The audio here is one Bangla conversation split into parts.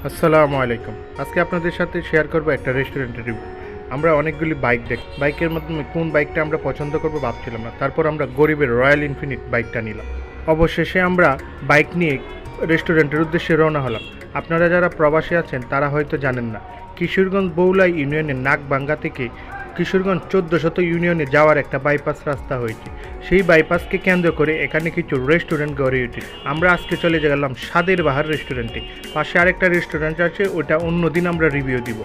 আসসালামু আলাইকুম। আজকে আপনাদের সাথে শেয়ার করব একটা রেস্টুরেন্টের রিভিউ। আমরা অনেকগুলি বাইক দেখি, বাইকের মাধ্যমে কোন বাইকটা আমরা পছন্দ করব ভাবছিলাম না, তারপর আমরা গরিবের রয়্যাল ইনফিনিট বাইকটা নিলাম। অবশেষে আমরা বাইক নিয়ে রেস্টুরেন্টের উদ্দেশ্যে রওনা হলাম। আপনারা যারা প্রবাসী আছেন তারা হয়তো জানেন না, কিশোরগঞ্জ বৌলাই ইউনিয়নের নাগবাঙ্গা থেকে কিশোরগঞ্জ 1400 ইউনিয়নে যাওয়ার একটা বাইপাস রাস্তা হয়েছে। সেই বাইপাসকে কেন্দ্র করে এখানে কিছু রেস্টুরেন্ট গড়ে উঠে। আমরা আজকে চলে গেলাম স্বাদের বাহার রেস্টুরেন্টে। পাশে আরেকটা রেস্টুরেন্ট আছে, ওটা অন্যদিন আমরা রিভিউ দিব।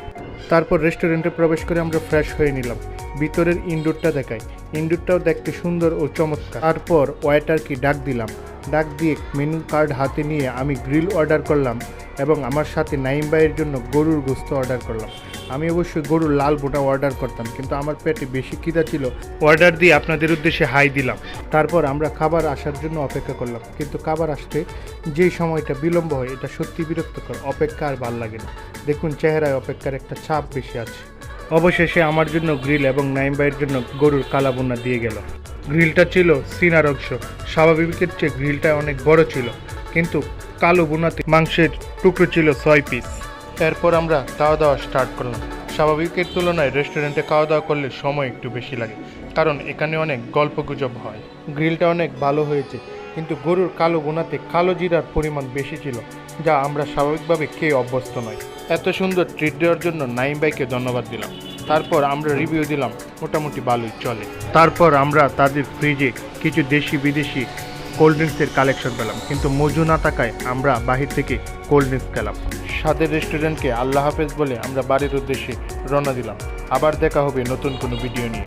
তারপর রেস্টুরেন্টে প্রবেশ করে আমরা ফ্রেশ হয়ে নিলাম। ভিতরের ইনডোরটা দেখাই, ইনডোরটাও দেখতে সুন্দর ও চমৎকার। তারপর ওয়েটারকে ডাক দিলাম, ডাক দিয়ে মেনু কার্ড হাতে নিয়ে আমি গ্রিল অর্ডার করলাম এবং আমার সাথে নাইম ভাইয়ের জন্য গরুর গোস্ত অর্ডার করলাম। আমি অবশ্যই গরুর লাল বোটা অর্ডার করতাম, কিন্তু আমার পেটে বেশি খিদা ছিল, অর্ডার দিয়ে আপনাদের উদ্দেশ্যে হাই দিলাম। তারপর আমরা খাবার আসার জন্য অপেক্ষা করলাম, কিন্তু খাবার আসতে যেই সময়টা বিলম্ব হয় এটা সত্যি বিরক্তকর। অপেক্ষা আর ভাল লাগে না। দেখুন চেহারায় অপেক্ষার একটা ছাপ বেশি আছে। অবশেষে আমার জন্য গ্রিল এবং নাইম ভাইয়ের জন্য গরুর কালাবোনা দিয়ে গেল। গ্রিলটা ছিল সিনার অংশ, স্বাভাবিকের চেয়ে গ্রিলটা অনেক বড় ছিল, কিন্তু কালো বোনাতে মাংসের টুকরো ছিল 6 পিস। এরপর আমরা খাওয়া দাওয়া স্টার্ট করলাম। স্বাভাবিকের তুলনায় রেস্টুরেন্টে খাওয়া দাওয়া করলে সময় একটু বেশি লাগে, কারণ এখানে অনেক গল্পগুজব হয়। গ্রিলটা অনেক ভালো হয়েছে, কিন্তু গরুর কালো বোনাতে কালো জিরার পরিমাণ বেশি ছিল, যা আমরা স্বাভাবিকভাবে খেয়ে অভ্যস্ত নয়। এত সুন্দর ট্রিট দেওয়ার জন্য নাইম ভাইকে ধন্যবাদ দিলাম। তারপর আমরা রিভিউ দিলাম, মোটামুটি ভালোই চলে। তারপর আমরা তাদের ফ্রিজে কিছু দেশি বিদেশি কোল্ড ড্রিঙ্কসের কালেকশন পেলাম, কিন্তু মজু না থাকায় আমরা বাহির থেকে কোল্ড ড্রিঙ্কস খেলাম। স্বাদের রেস্টুরেন্টকে আল্লাহ হাফেজ বলে আমরা বাড়ির উদ্দেশ্যে রওনা দিলাম। আবার দেখা হবে নতুন কোনো ভিডিও নিয়ে।